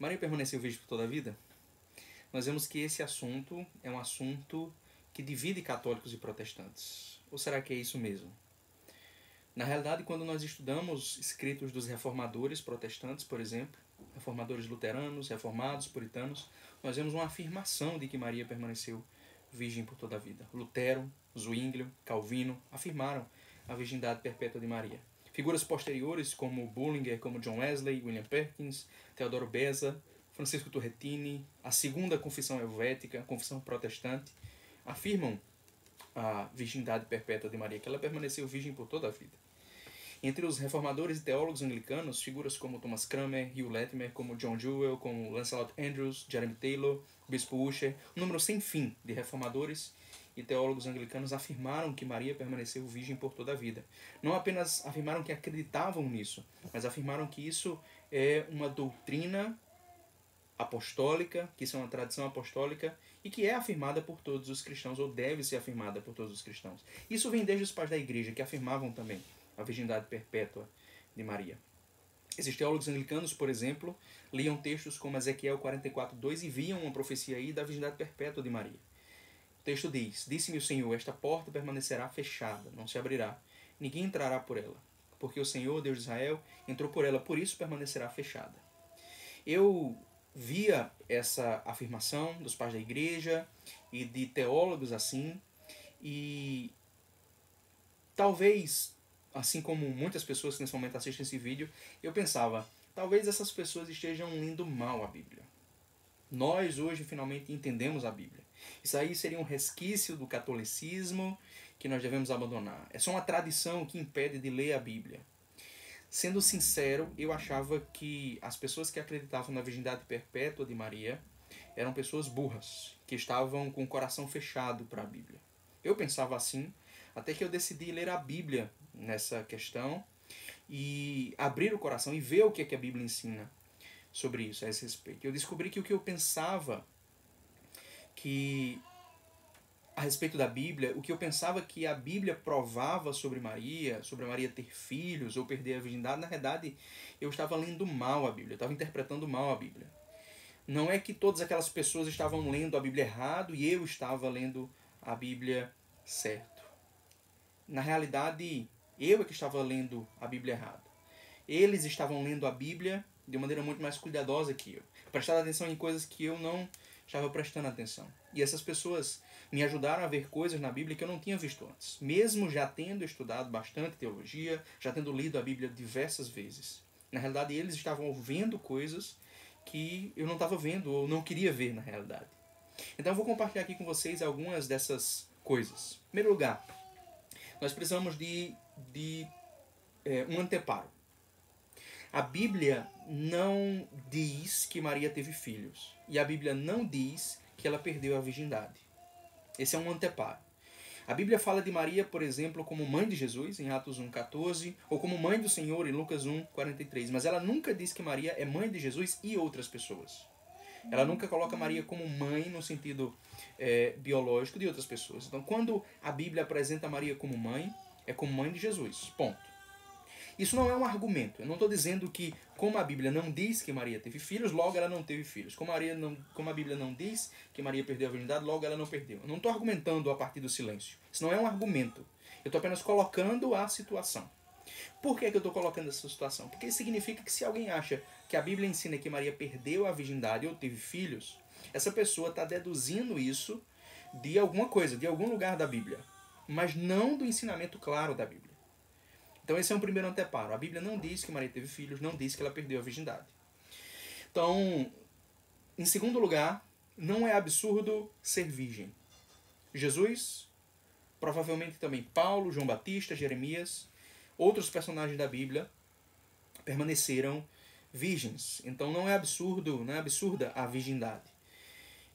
Maria permaneceu virgem por toda a vida? Nós vemos que esse assunto é um assunto que divide católicos e protestantes. Ou será que é isso mesmo? Na realidade, quando nós estudamos escritos dos reformadores protestantes, por exemplo, reformadores luteranos, reformados, puritanos, nós vemos uma afirmação de que Maria permaneceu virgem por toda a vida. Lutero, Zwinglio, Calvino afirmaram a virgindade perpétua de Maria. Figuras posteriores como Bullinger, como John Wesley, William Perkins, Teodoro Beza, Francisco Turretini, a segunda confissão helvética, a confissão protestante, afirmam a virgindade perpétua de Maria, que ela permaneceu virgem por toda a vida. Entre os reformadores e teólogos anglicanos, figuras como Thomas Cranmer, Hugh Latimer, como John Jewell, como Lancelot Andrewes, Jeremy Taylor, Bispo Ussher, um número sem fim de reformadores e teólogos anglicanos afirmaram que Maria permaneceu virgem por toda a vida. Não apenas afirmaram que acreditavam nisso, mas afirmaram que isso é uma doutrina apostólica, que isso é uma tradição apostólica e que é afirmada por todos os cristãos, ou deve ser afirmada por todos os cristãos. Isso vem desde os pais da igreja, que afirmavam também a virgindade perpétua de Maria. Esses teólogos anglicanos, por exemplo, liam textos como Ezequiel 44:2 e viam uma profecia aí da virgindade perpétua de Maria. O texto diz: Disse-me o Senhor, esta porta permanecerá fechada, não se abrirá, ninguém entrará por ela, porque o Senhor, Deus de Israel, entrou por ela, por isso permanecerá fechada. Eu via essa afirmação dos pais da igreja e de teólogos assim, e talvez, assim como muitas pessoas que nesse momento assistem esse vídeo, eu pensava, talvez essas pessoas estejam lendo mal a Bíblia. Nós hoje finalmente entendemos a Bíblia. Isso aí seria um resquício do catolicismo que nós devemos abandonar. É só uma tradição que impede de ler a Bíblia. Sendo sincero, eu achava que as pessoas que acreditavam na virgindade perpétua de Maria eram pessoas burras, que estavam com o coração fechado para a Bíblia. Eu pensava assim, até que eu decidi ler a Bíblia nessa questão e abrir o coração e ver o que a Bíblia ensina sobre isso, a esse respeito. Eu descobri que o que eu pensava que a respeito da Bíblia, o que eu pensava que a Bíblia provava sobre Maria ter filhos ou perder a virgindade, na verdade, eu estava lendo mal a Bíblia, eu estava interpretando mal a Bíblia. Não é que todas aquelas pessoas estavam lendo a Bíblia errado e eu estava lendo a Bíblia certo. Na realidade, eu é que estava lendo a Bíblia errado. Eles estavam lendo a Bíblia de uma maneira muito mais cuidadosa que eu. Prestaram atenção em coisas que eu não estava prestando atenção. E essas pessoas me ajudaram a ver coisas na Bíblia que eu não tinha visto antes. Mesmo já tendo estudado bastante teologia, já tendo lido a Bíblia diversas vezes. Na realidade, eles estavam vendo coisas que eu não estava vendo ou não queria ver na realidade. Então eu vou compartilhar aqui com vocês algumas dessas coisas. Em primeiro lugar, nós precisamos de um anteparo. A Bíblia não diz que Maria teve filhos. E a Bíblia não diz que ela perdeu a virgindade. Esse é um anteparo. A Bíblia fala de Maria, por exemplo, como mãe de Jesus, em Atos 1:14, ou como mãe do Senhor, em Lucas 1:43. Mas ela nunca diz que Maria é mãe de Jesus e outras pessoas. Ela nunca coloca Maria como mãe no sentido biológico de outras pessoas. Então, quando a Bíblia apresenta Maria como mãe, é como mãe de Jesus. Ponto. Isso não é um argumento. Eu não estou dizendo que, como a Bíblia não diz que Maria teve filhos, logo ela não teve filhos. Como a Bíblia não diz que Maria perdeu a virgindade, logo ela não perdeu. Eu não estou argumentando a partir do silêncio. Isso não é um argumento. Eu estou apenas colocando a situação. Por que eu estou colocando essa situação? Porque isso significa que se alguém acha que a Bíblia ensina que Maria perdeu a virgindade ou teve filhos, essa pessoa está deduzindo isso de alguma coisa, de algum lugar da Bíblia. Mas não do ensinamento claro da Bíblia. Então esse é um primeiro anteparo. A Bíblia não diz que Maria teve filhos, não diz que ela perdeu a virgindade. Então, em segundo lugar, não é absurdo ser virgem. Jesus, provavelmente também Paulo, João Batista, Jeremias, outros personagens da Bíblia permaneceram virgens. Então não é absurdo, não é absurda a virgindade.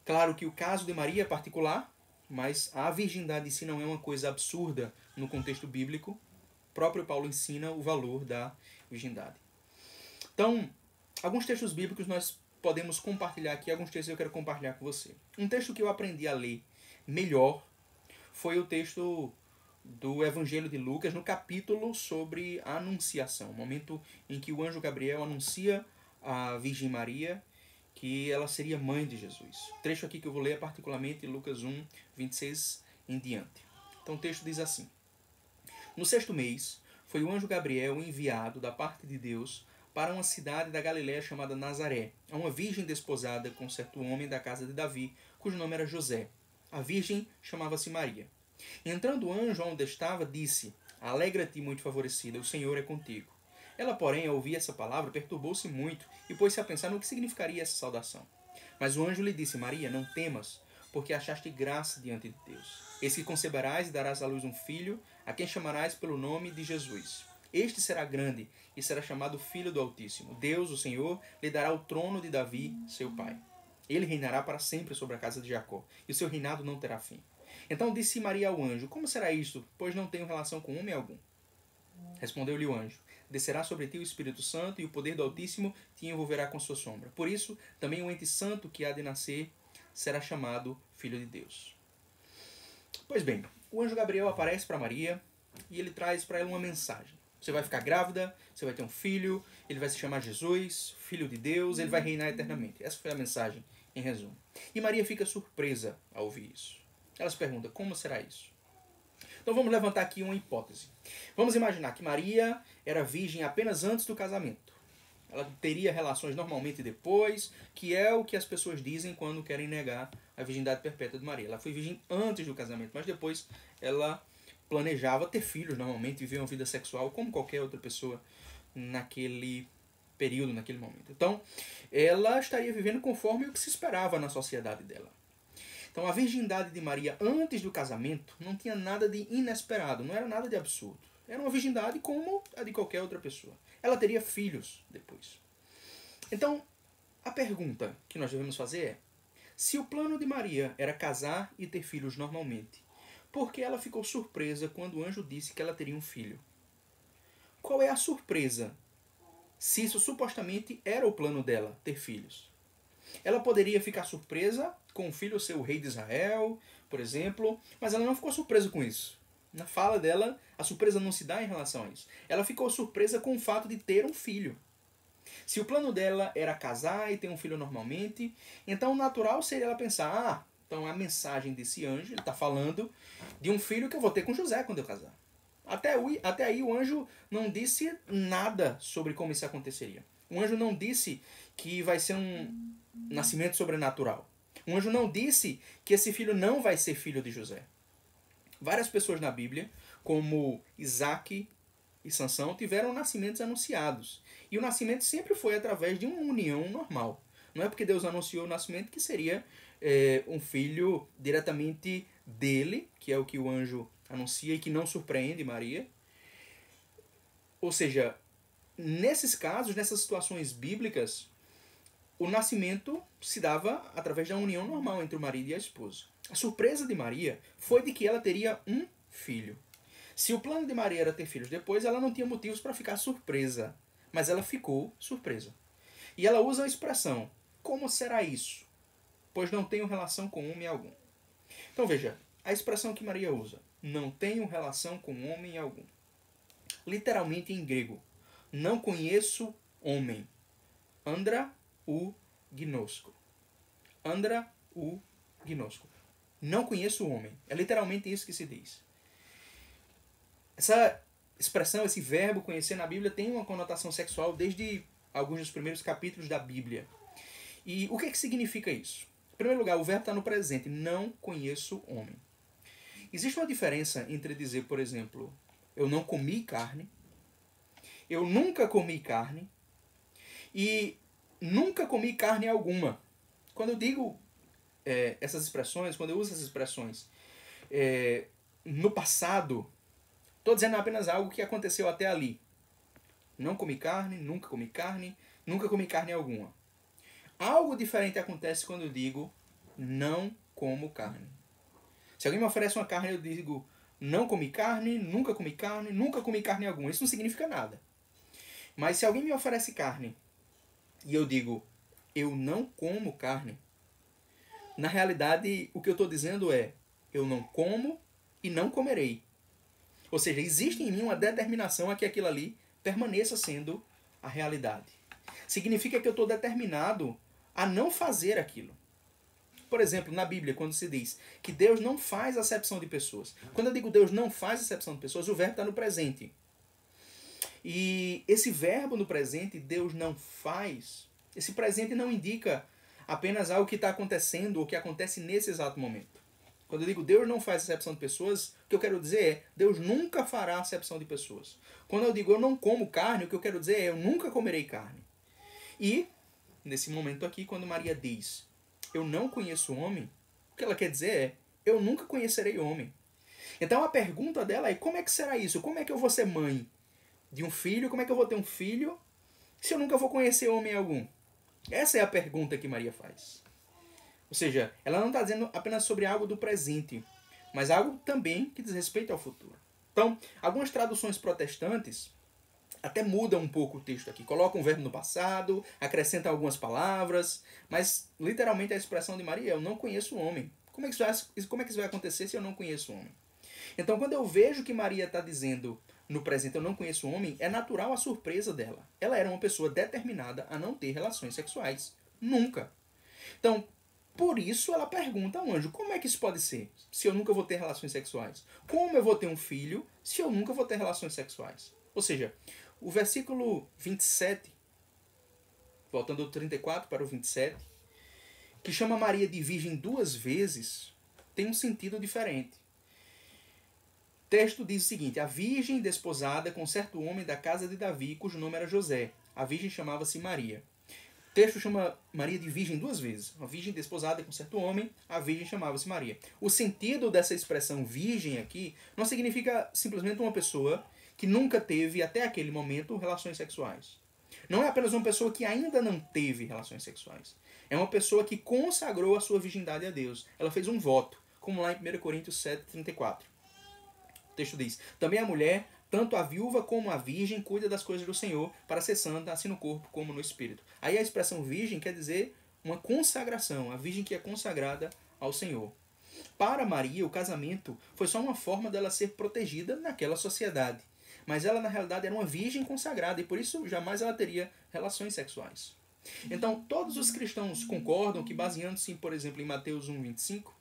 Claro que o caso de Maria é particular, mas a virgindade em si não é uma coisa absurda no contexto bíblico. O próprio Paulo ensina o valor da virgindade. Então, alguns textos bíblicos nós podemos compartilhar aqui, alguns textos eu quero compartilhar com você. Um texto que eu aprendi a ler melhor foi o texto do Evangelho de Lucas, no capítulo sobre a Anunciação, o momento em que o anjo Gabriel anuncia a Virgem Maria que ela seria mãe de Jesus. O trecho aqui que eu vou ler é particularmente Lucas 1, 26 em diante. Então o texto diz assim: No 6º mês, foi o anjo Gabriel enviado da parte de Deus para uma cidade da Galiléia chamada Nazaré, a uma virgem desposada com certo homem da casa de Davi, cujo nome era José. A virgem chamava-se Maria. Entrando o anjo onde estava, disse: Alegra-te, muito favorecida, o Senhor é contigo. Ela, porém, ao ouvir essa palavra, perturbou-se muito e pôs-se a pensar no que significaria essa saudação. Mas o anjo lhe disse: Maria, não temas, porque achaste graça diante de Deus. Eis que conceberás e darás à luz um filho, a quem chamarás pelo nome de Jesus. Este será grande e será chamado Filho do Altíssimo. Deus, o Senhor, lhe dará o trono de Davi, seu pai. Ele reinará para sempre sobre a casa de Jacó, e o seu reinado não terá fim. Então disse Maria ao anjo: Como será isto, pois não tenho relação com homem algum? Respondeu-lhe o anjo: Descerá sobre ti o Espírito Santo, e o poder do Altíssimo te envolverá com sua sombra. Por isso, também o ente santo que há de nascer será chamado Filho de Deus. Pois bem, o anjo Gabriel aparece para Maria e ele traz para ela uma mensagem. Você vai ficar grávida, você vai ter um filho, ele vai se chamar Jesus, Filho de Deus, ele vai reinar eternamente. Essa foi a mensagem, em resumo. E Maria fica surpresa ao ouvir isso. Ela se pergunta: como será isso? Então vamos levantar aqui uma hipótese. Vamos imaginar que Maria era virgem apenas antes do casamento. Ela teria relações normalmente depois, que é o que as pessoas dizem quando querem negar a virgindade perpétua de Maria. Ela foi virgem antes do casamento, mas depois ela planejava ter filhos normalmente, viver uma vida sexual como qualquer outra pessoa naquele período, naquele momento. Então, ela estaria vivendo conforme o que se esperava na sociedade dela. Então, a virgindade de Maria antes do casamento não tinha nada de inesperado, não era nada de absurdo. Era uma virgindade como a de qualquer outra pessoa. Ela teria filhos depois. Então, a pergunta que nós devemos fazer é: se o plano de Maria era casar e ter filhos normalmente, por que ela ficou surpresa quando o anjo disse que ela teria um filho? Qual é a surpresa se isso supostamente era o plano dela, ter filhos? Ela poderia ficar surpresa com o filho ser o rei de Israel, por exemplo, mas ela não ficou surpresa com isso. Na fala dela, a surpresa não se dá em relação a isso. Ela ficou surpresa com o fato de ter um filho. Se o plano dela era casar e ter um filho normalmente, então o natural seria ela pensar: então a mensagem desse anjo, ele está falando de um filho que eu vou ter com José quando eu casar. Até aí o anjo não disse nada sobre como isso aconteceria. O anjo não disse que vai ser um nascimento sobrenatural. O anjo não disse que esse filho não vai ser filho de José. Várias pessoas na Bíblia, como Isaac e Sansão, tiveram nascimentos anunciados. E o nascimento sempre foi através de uma união normal. Não é porque Deus anunciou o nascimento que seria um filho diretamente dele, que é o que o anjo anuncia e que não surpreende Maria. Ou seja, nesses casos, nessas situações bíblicas, o nascimento se dava através da união normal entre o marido e a esposa. A surpresa de Maria foi de que ela teria um filho. Se o plano de Maria era ter filhos depois, ela não tinha motivos para ficar surpresa. Mas ela ficou surpresa. E ela usa a expressão: como será isso? Pois não tenho relação com homem algum. Então veja, a expressão que Maria usa: não tenho relação com homem algum. Literalmente em grego: não conheço homem. Andra u gnosko. Andra u gnosko. Não conheço o homem. É literalmente isso que se diz. Essa expressão, esse verbo conhecer na Bíblia tem uma conotação sexual desde alguns dos primeiros capítulos da Bíblia. E o que significa isso? Em primeiro lugar, o verbo está no presente. Não conheço homem. Existe uma diferença entre dizer, por exemplo, eu não comi carne, eu nunca comi carne e nunca comi carne alguma. Quando eu digo essas expressões, quando eu uso essas expressões no passado, estou dizendo apenas algo que aconteceu até ali. Não comi carne, nunca comi carne alguma. Algo diferente acontece quando eu digo não como carne. Se alguém me oferece uma carne, eu digo não comi carne, nunca comi carne alguma. Isso não significa nada. Mas se alguém me oferece carne e eu digo eu não como carne, na realidade o que eu estou dizendo é eu não como e não comerei. Ou seja, existe em mim uma determinação a que aquilo ali permaneça sendo a realidade. Significa que eu estou determinado a não fazer aquilo. Por exemplo, na Bíblia, quando se diz que Deus não faz acepção de pessoas. Quando eu digo Deus não faz acepção de pessoas, o verbo está no presente. E esse verbo no presente, Deus não faz, esse presente não indica apenas algo que está acontecendo ou que acontece nesse exato momento. Quando eu digo Deus não faz acepção de pessoas, o que eu quero dizer é Deus nunca fará acepção de pessoas. Quando eu digo eu não como carne, o que eu quero dizer é eu nunca comerei carne. E, nesse momento aqui, quando Maria diz eu não conheço homem, o que ela quer dizer é eu nunca conhecerei homem. Então a pergunta dela é como é que será isso? Como é que eu vou ser mãe de um filho? Como é que eu vou ter um filho se eu nunca vou conhecer homem algum? Essa é a pergunta que Maria faz. Ou seja, ela não está dizendo apenas sobre algo do presente, mas algo também que diz respeito ao futuro. Então, algumas traduções protestantes até mudam um pouco o texto aqui. Colocam o verbo no passado, acrescentam algumas palavras, mas literalmente a expressão de Maria é eu não conheço o homem. Como é que isso vai acontecer se eu não conheço o homem? Então, quando eu vejo que Maria está dizendo no presente eu não conheço o homem, é natural a surpresa dela. Ela era uma pessoa determinada a não ter relações sexuais. Nunca. Então, por isso ela pergunta ao anjo, como é que isso pode ser se eu nunca vou ter relações sexuais? Como eu vou ter um filho se eu nunca vou ter relações sexuais? Ou seja, o versículo 27, voltando do 34 para o 27, que chama Maria de virgem duas vezes, tem um sentido diferente. O texto diz o seguinte, a virgem desposada com certo homem da casa de Davi, cujo nome era José. A virgem chamava-se Maria. O texto chama Maria de virgem duas vezes. Uma virgem desposada com certo homem, a virgem chamava-se Maria. O sentido dessa expressão virgem aqui não significa simplesmente uma pessoa que nunca teve, até aquele momento, relações sexuais. Não é apenas uma pessoa que ainda não teve relações sexuais. É uma pessoa que consagrou a sua virgindade a Deus. Ela fez um voto, como lá em 1 Coríntios 7:34. O texto diz, também a mulher, tanto a viúva como a virgem, cuida das coisas do Senhor, para ser santa, assim no corpo como no espírito. Aí a expressão virgem quer dizer uma consagração, a virgem que é consagrada ao Senhor. Para Maria, o casamento foi só uma forma dela ser protegida naquela sociedade. Mas ela, na realidade, era uma virgem consagrada e por isso jamais ela teria relações sexuais. Então, todos os cristãos concordam que, baseando-se, por exemplo, em Mateus 1:25,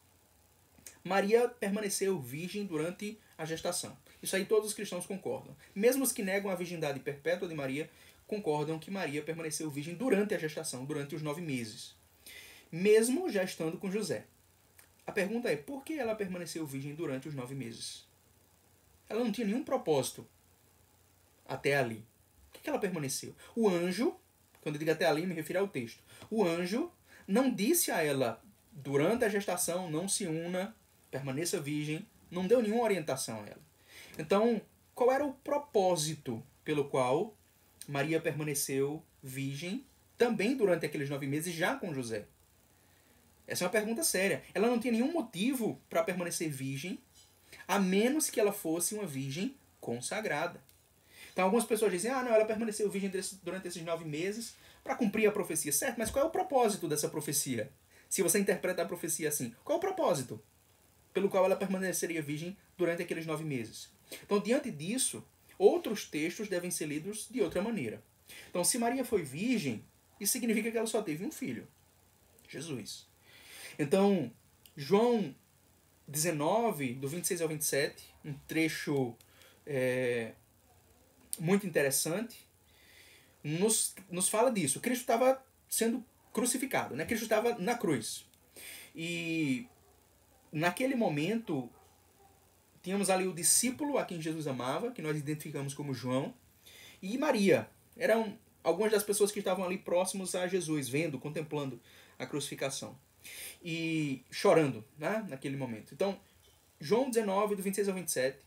Maria permaneceu virgem durante a gestação. Isso aí todos os cristãos concordam. Mesmo os que negam a virgindade perpétua de Maria, concordam que Maria permaneceu virgem durante a gestação, durante os 9 meses. Mesmo já estando com José. A pergunta é, por que ela permaneceu virgem durante os 9 meses? Ela não tinha nenhum propósito até ali. Por que ela permaneceu? O anjo, quando eu digo até ali, me refiro ao texto. O anjo não disse a ela, durante a gestação, não se una, permaneça virgem, não deu nenhuma orientação a ela. Então, qual era o propósito pelo qual Maria permaneceu virgem também durante aqueles 9 meses já com José? Essa é uma pergunta séria. Ela não tinha nenhum motivo para permanecer virgem, a menos que ela fosse uma virgem consagrada. Então algumas pessoas dizem, não, ela permaneceu virgem durante esses 9 meses para cumprir a profecia. Certo, mas qual é o propósito dessa profecia? Se você interpreta a profecia assim, qual é o propósito pelo qual ela permaneceria virgem durante aqueles 9 meses? Então, diante disso, outros textos devem ser lidos de outra maneira. Então, se Maria foi virgem, isso significa que ela só teve um filho, Jesus. Então, João 19, do 26 ao 27, um trecho muito interessante, nos fala disso. Cristo estava sendo crucificado, né? Cristo estava na cruz. E naquele momento, tínhamos ali o discípulo a quem Jesus amava, que nós identificamos como João, e Maria. Eram algumas das pessoas que estavam ali próximos a Jesus, vendo, contemplando a crucificação. E chorando, né, naquele momento. Então, João 19, do 26 ao 27,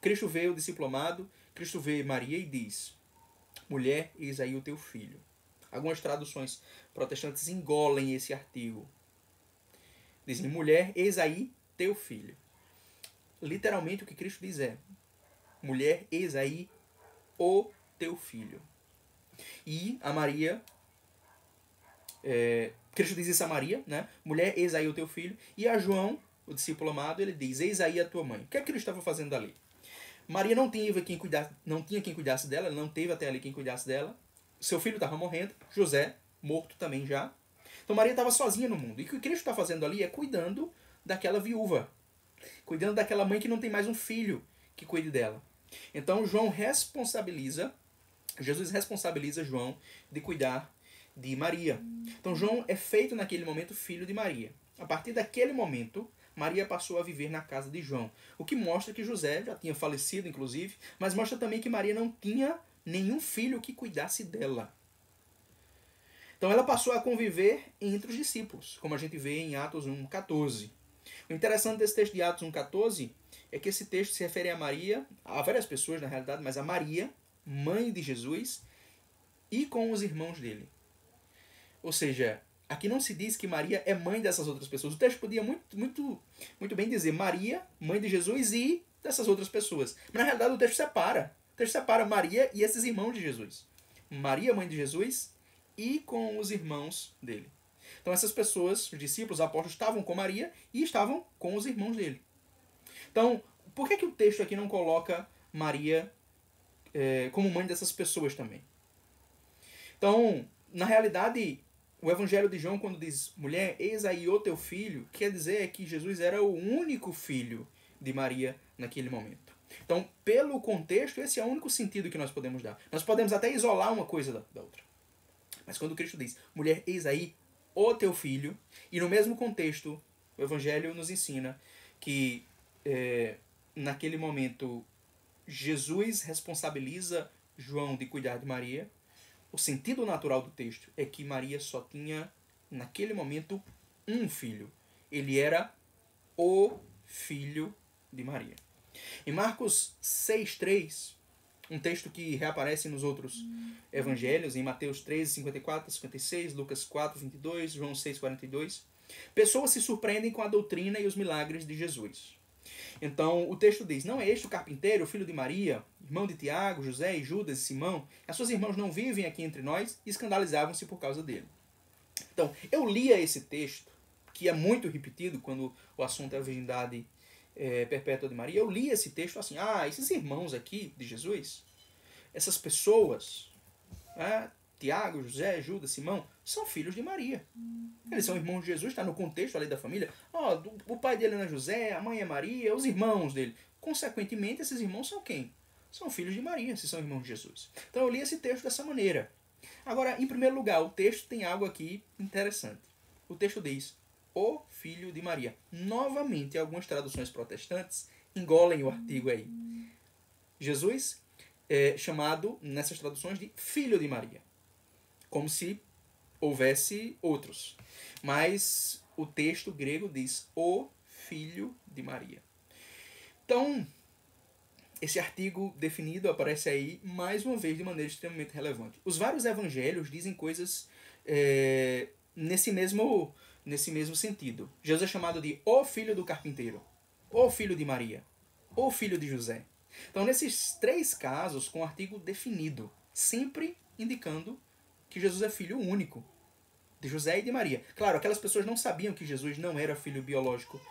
Cristo vê o discípulo amado, Cristo vê Maria e diz, mulher, eis aí o teu filho. Algumas traduções protestantes engolem esse artigo. Dizem, mulher, eis aí teu filho. Literalmente o que Cristo diz é, mulher, eis aí o teu filho. E a Maria, Cristo diz isso a Maria, né? Mulher, eis aí o teu filho. E a João, o discípulo amado, ele diz, eis aí a tua mãe. O que é que Cristo estava fazendo ali? Maria não tinha quem cuidasse dela, não teve até ali quem cuidasse dela. Seu filho estava morrendo, José, morto também já. Então Maria estava sozinha no mundo. E o que Cristo está fazendo ali é cuidando daquela viúva. Cuidando daquela mãe que não tem mais um filho que cuide dela. Então Jesus responsabiliza João de cuidar de Maria. Então João é feito naquele momento filho de Maria. A partir daquele momento, Maria passou a viver na casa de João. O que mostra que José já tinha falecido, inclusive, mas mostra também que Maria não tinha nenhum filho que cuidasse dela. Então ela passou a conviver entre os discípulos, como a gente vê em Atos 1,14. O interessante desse texto de Atos 1,14 é que esse texto se refere a Maria, a várias pessoas na realidade, mas a Maria, mãe de Jesus, e com os irmãos dele. Ou seja, aqui não se diz que Maria é mãe dessas outras pessoas. O texto podia muito bem dizer Maria, mãe de Jesus e dessas outras pessoas. Mas na realidade o texto separa. O texto separa Maria e esses irmãos de Jesus. Maria, mãe de Jesus, e com os irmãos dele. Então essas pessoas, os discípulos, os apóstolos, estavam com Maria e estavam com os irmãos dele. Então, por que o texto aqui não coloca Maria como mãe dessas pessoas também? Então, na realidade, o Evangelho de João, quando diz mulher, eis aí o teu filho, quer dizer que Jesus era o único filho de Maria naquele momento. Então, pelo contexto, esse é o único sentido que nós podemos dar. Nós podemos até isolar uma coisa da outra. Mas quando Cristo diz, mulher, eis aí o teu filho, e no mesmo contexto, o Evangelho nos ensina que naquele momento Jesus responsabiliza João de cuidar de Maria. O sentido natural do texto é que Maria só tinha, naquele momento, um filho. Ele era o filho de Maria. Em Marcos 6,3, um texto que reaparece nos outros evangelhos, em Mateus 13, 54, 56, Lucas 4, 22, João 6, 42, pessoas se surpreendem com a doutrina e os milagres de Jesus. Então, o texto diz, não é este o carpinteiro, filho de Maria, irmão de Tiago, José e Judas e Simão? As suas irmãs não vivem aqui entre nós? E escandalizavam-se por causa dele. Então, eu lia esse texto, que é muito repetido quando o assunto é a virgindade perpétua de Maria. Eu li esse texto assim, esses irmãos aqui de Jesus, essas pessoas, Tiago, José, Judas, Simão, são filhos de Maria. Eles são irmãos de Jesus, está no contexto ali da família. O pai dele é José, a mãe é Maria, os irmãos dele. Consequentemente, esses irmãos são quem? São filhos de Maria, se são irmãos de Jesus. Então eu li esse texto dessa maneira. Agora, em primeiro lugar, o texto tem algo aqui interessante. O texto diz, o filho de Maria. Novamente, algumas traduções protestantes engolem o artigo aí. Jesus é chamado, nessas traduções, de filho de Maria. Como se houvesse outros. Mas o texto grego diz o filho de Maria. Então, esse artigo definido aparece aí, mais uma vez, de maneira extremamente relevante. Os vários evangelhos dizem coisas nesse mesmo sentido. Jesus é chamado de o filho do carpinteiro, o filho de Maria, o filho de José. Então, nesses três casos, com o artigo definido, sempre indicando que Jesus é filho único de José e de Maria. Claro, aquelas pessoas não sabiam que Jesus não era filho biológico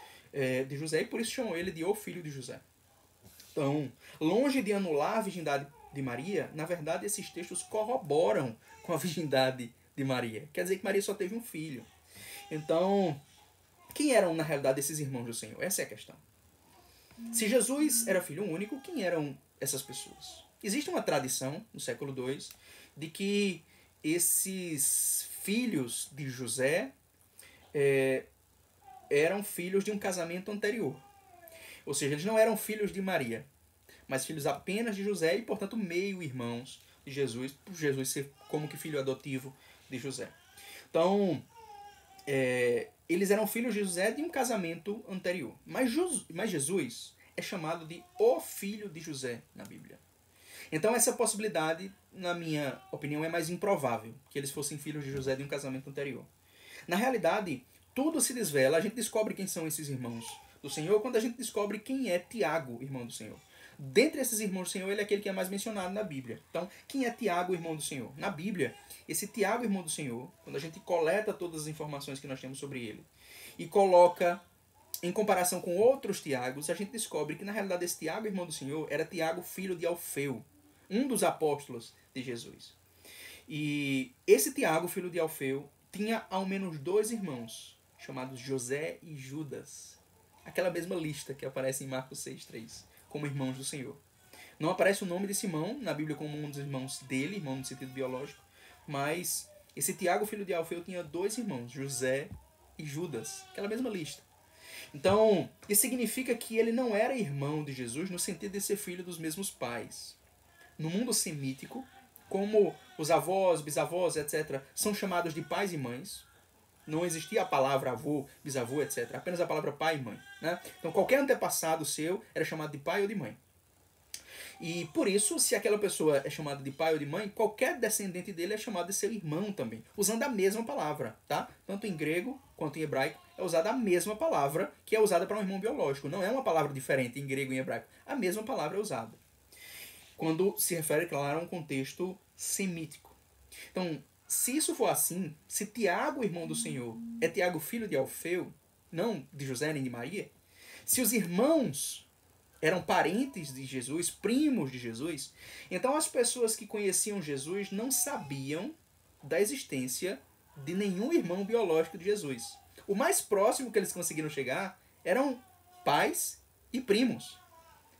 de José, e por isso chamam ele de o filho de José. Então, longe de anular a virgindade de Maria, na verdade esses textos corroboram com a virgindade de Maria. Quer dizer que Maria só teve um filho. Então, quem eram na realidade esses irmãos do Senhor? Essa é a questão. Se Jesus era filho único, quem eram essas pessoas? Existe uma tradição, no século II, de que esses filhos de José eram filhos de um casamento anterior. Ou seja, eles não eram filhos de Maria, mas filhos apenas de José e, portanto, meio-irmãos de Jesus, por Jesus ser como que filho adotivo de José. Então, eles eram filhos de José de um casamento anterior. Mas Jesus é chamado de o filho de José na Bíblia. Então, essa possibilidade, na minha opinião, é mais improvável, que eles fossem filhos de José de um casamento anterior. Na realidade, tudo se desvela, a gente descobre quem são esses irmãos do Senhor quando a gente descobre quem é Tiago, irmão do Senhor. Dentre esses irmãos do Senhor, ele é aquele que é mais mencionado na Bíblia. Então, quem é Tiago, irmão do Senhor? Na Bíblia, esse Tiago, irmão do Senhor, quando a gente coleta todas as informações que nós temos sobre ele e coloca em comparação com outros Tiagos, a gente descobre que, na realidade, esse Tiago, irmão do Senhor, era Tiago, filho de Alfeu, um dos apóstolos de Jesus. E esse Tiago, filho de Alfeu, tinha ao menos 2 irmãos, chamados José e Judas. Aquela mesma lista que aparece em Marcos 6,3, como irmãos do Senhor. Não aparece o nome desse irmão na Bíblia como um dos irmãos dele, irmão no sentido biológico, mas esse Tiago, filho de Alfeu, tinha 2 irmãos, José e Judas, aquela mesma lista. Então, isso significa que ele não era irmão de Jesus no sentido de ser filho dos mesmos pais. No mundo semítico, como os avós, bisavós, etc., são chamados de pais e mães, não existia a palavra avô, bisavô, etc., apenas a palavra pai e mãe. Né? Então, qualquer antepassado seu era chamado de pai ou de mãe. E por isso, se aquela pessoa é chamada de pai ou de mãe, qualquer descendente dele é chamado de seu irmão também, usando a mesma palavra, tá? Tanto em grego quanto em hebraico é usada a mesma palavra que é usada para um irmão biológico. Não é uma palavra diferente em grego e em hebraico. A mesma palavra é usada. Quando se refere, claro, a um contexto semítico. Então, se isso for assim, se Tiago, irmão do Senhor, é Tiago, filho de Alfeu, não de José nem de Maria, se os irmãos eram parentes de Jesus, primos de Jesus, então as pessoas que conheciam Jesus não sabiam da existência de nenhum irmão biológico de Jesus. O mais próximo que eles conseguiram chegar eram pais e primos,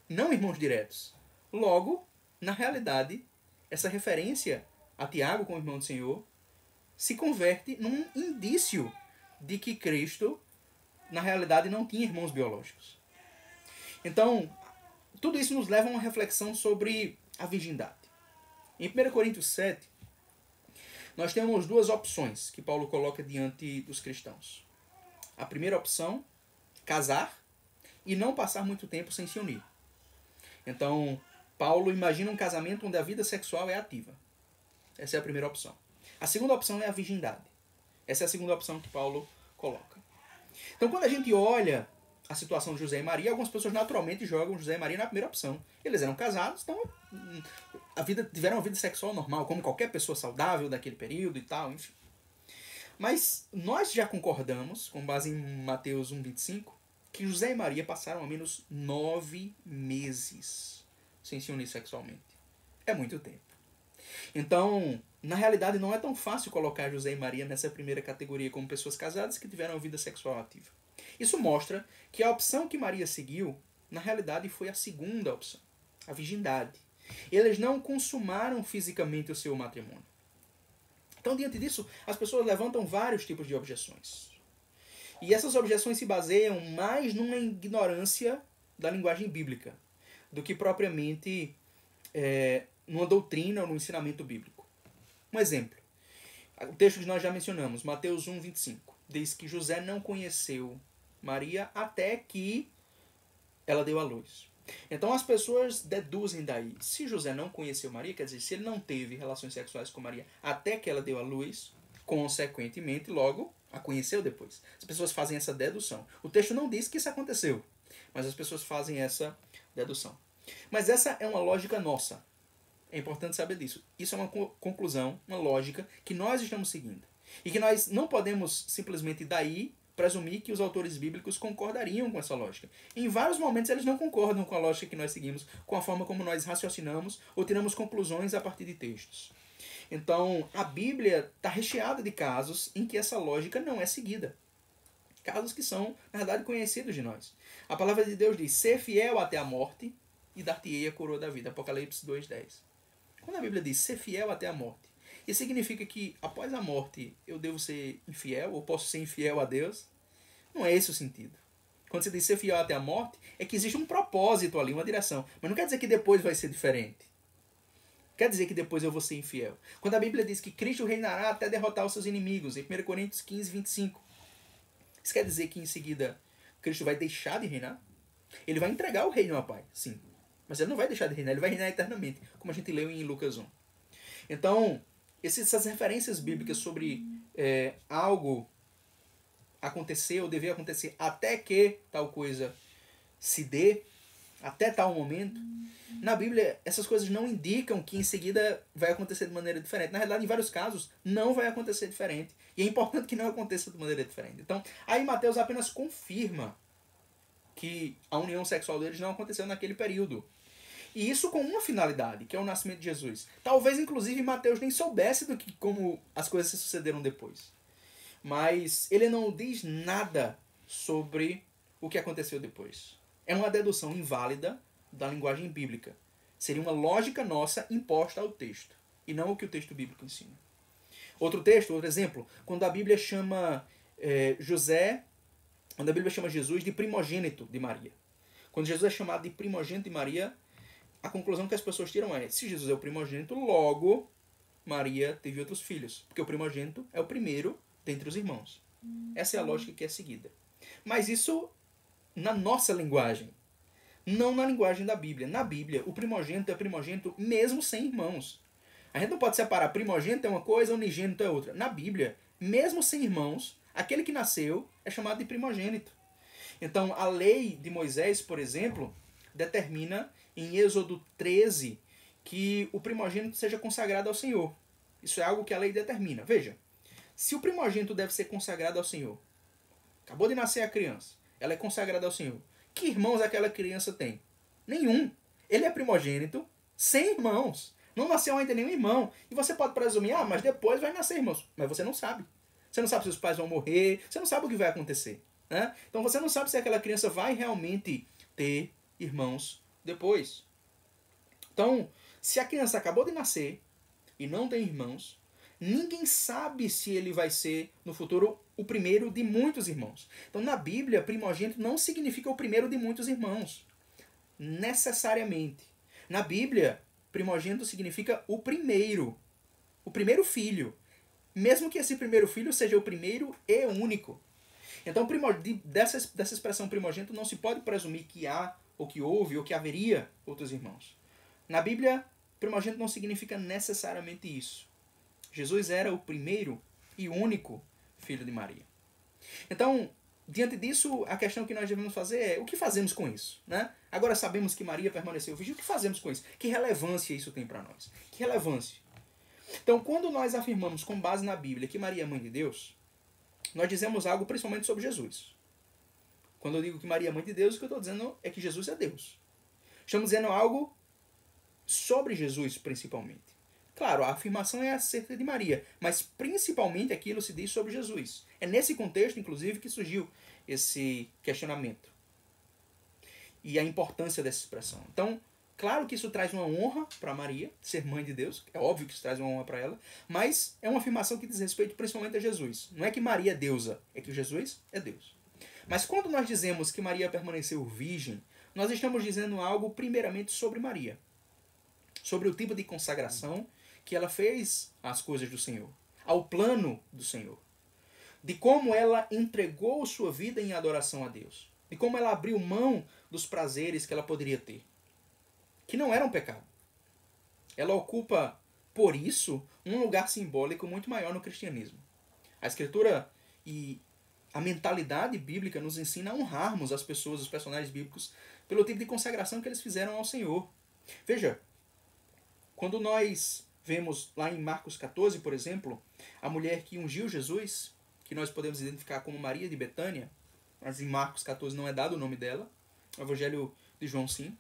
não irmãos diretos. Logo, na realidade, essa referência a Tiago como irmão do Senhor se converte num indício de que Cristo, na realidade, não tinha irmãos biológicos. Então, tudo isso nos leva a uma reflexão sobre a virgindade. Em 1 Coríntios 7, nós temos 2 opções que Paulo coloca diante dos cristãos. A primeira opção, casar e não passar muito tempo sem se unir. Então, Paulo imagina um casamento onde a vida sexual é ativa. Essa é a primeira opção. A segunda opção é a virgindade. Essa é a segunda opção que Paulo coloca. Então, quando a gente olha a situação de José e Maria, algumas pessoas naturalmente jogam José e Maria na primeira opção. Eles eram casados, então tiveram uma vida sexual normal, como qualquer pessoa saudável daquele período e tal, enfim. Mas nós já concordamos, com base em Mateus 1,25, que José e Maria passaram ao menos 9 meses sem se unir sexualmente. É muito tempo. Então, na realidade, não é tão fácil colocar José e Maria nessa primeira categoria como pessoas casadas que tiveram uma vida sexual ativa. Isso mostra que a opção que Maria seguiu, na realidade, foi a segunda opção, a virgindade. Eles não consumaram fisicamente o seu matrimônio. Então, diante disso, as pessoas levantam vários tipos de objeções. E essas objeções se baseiam mais numa ignorância da linguagem bíblica do que propriamente numa doutrina ou no ensinamento bíblico. Um exemplo. O texto que nós já mencionamos, Mateus 1,25, diz que José não conheceu Maria até que ela deu à luz. Então as pessoas deduzem daí, se José não conheceu Maria, quer dizer, se ele não teve relações sexuais com Maria até que ela deu à luz, consequentemente, logo, a conheceu depois. As pessoas fazem essa dedução. O texto não diz que isso aconteceu, mas as pessoas fazem essa dedução. Mas essa é uma lógica nossa. É importante saber disso. Isso é uma conclusão, uma lógica que nós estamos seguindo. E que nós não podemos simplesmente daí presumir que os autores bíblicos concordariam com essa lógica. Em vários momentos eles não concordam com a lógica que nós seguimos, com a forma como nós raciocinamos ou tiramos conclusões a partir de textos. Então, a Bíblia está recheada de casos em que essa lógica não é seguida. Casos que são, na verdade, conhecidos de nós. A palavra de Deus diz, ser fiel até a morte e dar-te-ei a coroa da vida. Apocalipse 2,10. Quando a Bíblia diz ser fiel até a morte, isso significa que após a morte eu devo ser infiel ou posso ser infiel a Deus? Não é esse o sentido. Quando você diz ser fiel até a morte, é que existe um propósito ali, uma direção. Mas não quer dizer que depois vai ser diferente. Quer dizer que depois eu vou ser infiel. Quando a Bíblia diz que Cristo reinará até derrotar os seus inimigos, em 1 Coríntios 15:25, isso quer dizer que em seguida Cristo vai deixar de reinar? Ele vai entregar o reino ao Pai, sim. Mas ele não vai deixar de reinar, ele vai reinar eternamente, como a gente leu em Lucas 1. Então, essas referências bíblicas sobre algo acontecer ou dever acontecer até que tal coisa se dê, até tal momento, na Bíblia essas coisas não indicam que em seguida vai acontecer de maneira diferente. Na realidade, em vários casos, não vai acontecer diferente. E é importante que não aconteça de maneira diferente. Então, aí Mateus apenas confirma que a união sexual deles não aconteceu naquele período. E isso com uma finalidade, que é o nascimento de Jesus. Talvez, inclusive, Mateus nem soubesse como as coisas se sucederam depois. mas ele não diz nada sobre o que aconteceu depois. É uma dedução inválida da linguagem bíblica. Seria uma lógica nossa imposta ao texto, e não o que o texto bíblico ensina. Outro texto, outro exemplo, quando a Bíblia chama quando a Bíblia chama Jesus de primogênito de Maria. Quando Jesus é chamado de primogênito de Maria, a conclusão que as pessoas tiram é: se Jesus é o primogênito, logo Maria teve outros filhos. Porque o primogênito é o primeiro dentre os irmãos. Essa é a lógica que é seguida. Mas isso na nossa linguagem, não na linguagem da Bíblia. Na Bíblia, o primogênito é primogênito mesmo sem irmãos. A gente não pode separar primogênito é uma coisa, unigênito é outra. Na Bíblia, mesmo sem irmãos, aquele que nasceu é chamado de primogênito. Então, a lei de Moisés, por exemplo, determina em Êxodo 13 que o primogênito seja consagrado ao Senhor. Isso é algo que a lei determina. Veja, se o primogênito deve ser consagrado ao Senhor, acabou de nascer a criança, ela é consagrada ao Senhor, que irmãos aquela criança tem? Nenhum. Ele é primogênito sem irmãos. Não nasceu ainda nenhum irmão. E você pode presumir, mas depois vai nascer irmãos. Mas você não sabe. Você não sabe se os pais vão morrer. Você não sabe o que vai acontecer. Né? Então você não sabe se aquela criança vai realmente ter irmãos depois. Então, se a criança acabou de nascer e não tem irmãos, ninguém sabe se ele vai ser, no futuro, o primeiro de muitos irmãos. Então, na Bíblia, primogênito não significa o primeiro de muitos irmãos. Necessariamente. Na Bíblia, primogênito significa o primeiro filho. Mesmo que esse primeiro filho seja o primeiro e único. Então, dessa expressão primogênito não se pode presumir que há, ou que houve, ou que haveria outros irmãos. Na Bíblia, primogênito não significa necessariamente isso. Jesus era o primeiro e único filho de Maria. Então, diante disso, a questão que nós devemos fazer é: o que fazemos com isso? Né? Agora sabemos que Maria permaneceu virgem, o que fazemos com isso? Que relevância isso tem para nós? Que relevância? Então, quando nós afirmamos com base na Bíblia que Maria é mãe de Deus, nós dizemos algo principalmente sobre Jesus. Quando eu digo que Maria é mãe de Deus, o que eu estou dizendo é que Jesus é Deus. Estamos dizendo algo sobre Jesus, principalmente. Claro, a afirmação é acerca de Maria, mas principalmente aquilo se diz sobre Jesus. É nesse contexto, inclusive, que surgiu esse questionamento. E a importância dessa expressão. Então, claro que isso traz uma honra para Maria, ser mãe de Deus. É óbvio que isso traz uma honra para ela. Mas é uma afirmação que diz respeito principalmente a Jesus. Não é que Maria é deusa, é que Jesus é Deus. Mas quando nós dizemos que Maria permaneceu virgem, nós estamos dizendo algo primeiramente sobre Maria. Sobre o tipo de consagração que ela fez às coisas do Senhor. Ao plano do Senhor. De como ela entregou sua vida em adoração a Deus. De como ela abriu mão dos prazeres que ela poderia ter. Que não eram pecado. Ela ocupa, por isso, um lugar simbólico muito maior no cristianismo. A Escritura e a mentalidade bíblica nos ensina a honrarmos as pessoas, os personagens bíblicos, pelo tipo de consagração que eles fizeram ao Senhor. Veja, quando nós vemos lá em Marcos 14, por exemplo, a mulher que ungiu Jesus, que nós podemos identificar como Maria de Betânia, mas em Marcos 14 não é dado o nome dela, no Evangelho de João sim.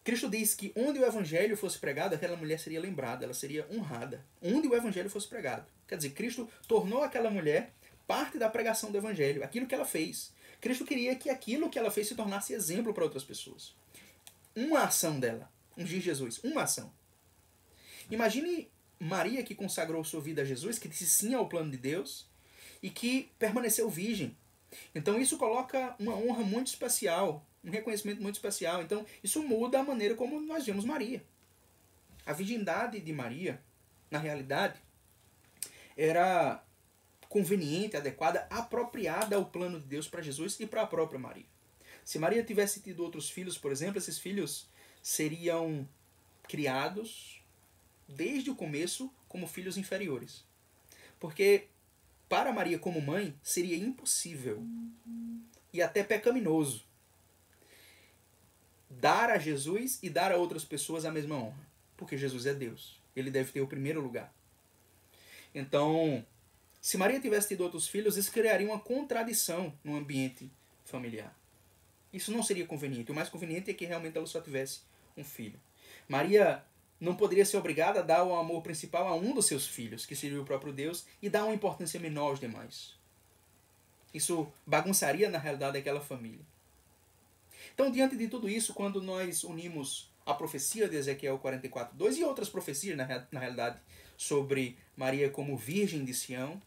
Cristo diz que onde o Evangelho fosse pregado, aquela mulher seria lembrada, ela seria honrada. Onde o Evangelho fosse pregado. Quer dizer, Cristo tornou aquela mulher parte da pregação do Evangelho, aquilo que ela fez. Cristo queria que aquilo que ela fez se tornasse exemplo para outras pessoas. Uma ação dela, ungir Jesus, uma ação. Imagine Maria que consagrou sua vida a Jesus, que disse sim ao plano de Deus e que permaneceu virgem. Então isso coloca uma honra muito especial, um reconhecimento muito especial. Então isso muda a maneira como nós vemos Maria. A virgindade de Maria, na realidade, era conveniente, adequada, apropriada ao plano de Deus para Jesus e para a própria Maria. Se Maria tivesse tido outros filhos, por exemplo, esses filhos seriam criados desde o começo como filhos inferiores. Porque para Maria como mãe seria impossível e até pecaminoso dar a Jesus e dar a outras pessoas a mesma honra. Porque Jesus é Deus. Ele deve ter o primeiro lugar. Então, se Maria tivesse tido outros filhos, isso criaria uma contradição no ambiente familiar. Isso não seria conveniente. O mais conveniente é que realmente ela só tivesse um filho. Maria não poderia ser obrigada a dar o amor principal a um dos seus filhos, que seria o próprio Deus, e dar uma importância menor aos demais. Isso bagunçaria, na realidade, aquela família. Então, diante de tudo isso, quando nós unimos a profecia de Ezequiel 44:2 e outras profecias, na realidade, sobre Maria como virgem de Sião,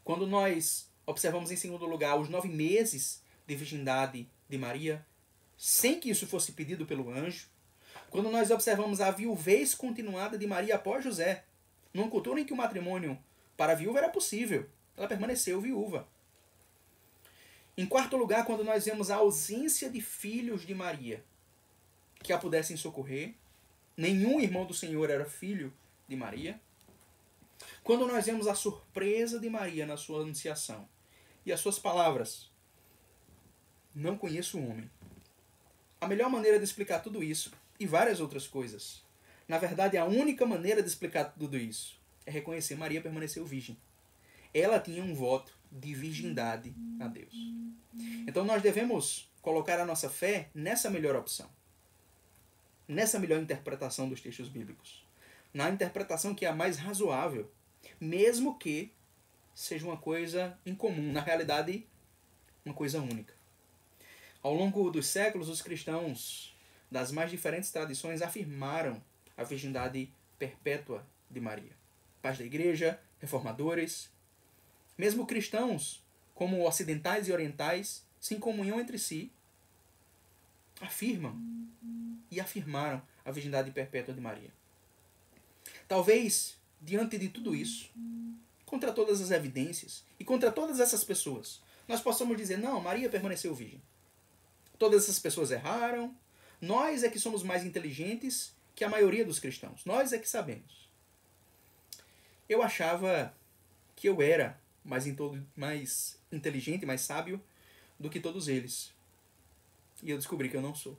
quando nós observamos, em segundo lugar, os 9 meses de virgindade de Maria, sem que isso fosse pedido pelo anjo, quando nós observamos a viuvez continuada de Maria após José, numa cultura em que o matrimônio para a viúva era possível, ela permaneceu viúva. Em quarto lugar, quando nós vemos a ausência de filhos de Maria que a pudessem socorrer, nenhum irmão do Senhor era filho de Maria. Quando nós vemos a surpresa de Maria na sua anunciação e as suas palavras, não conheço o homem. A melhor maneira de explicar tudo isso, e várias outras coisas, na verdade a única maneira de explicar tudo isso, é reconhecer Maria permaneceu virgem. Ela tinha um voto de virgindade a Deus. Então nós devemos colocar a nossa fé nessa melhor opção. Nessa melhor interpretação dos textos bíblicos. Na interpretação que é a mais razoável, mesmo que seja uma coisa incomum, na realidade, uma coisa única. Ao longo dos séculos, os cristãos das mais diferentes tradições afirmaram a virgindade perpétua de Maria. Pais da igreja, reformadores, mesmo cristãos, como ocidentais e orientais, se em comunhão entre si, afirmam e afirmaram a virgindade perpétua de Maria. Talvez, diante de tudo isso, contra todas as evidências e contra todas essas pessoas, nós possamos dizer, não, Maria permaneceu virgem. Todas essas pessoas erraram, nós é que somos mais inteligentes que a maioria dos cristãos. Nós é que sabemos. Eu achava que eu era mais inteligente, mais sábio do que todos eles. E eu descobri que eu não sou.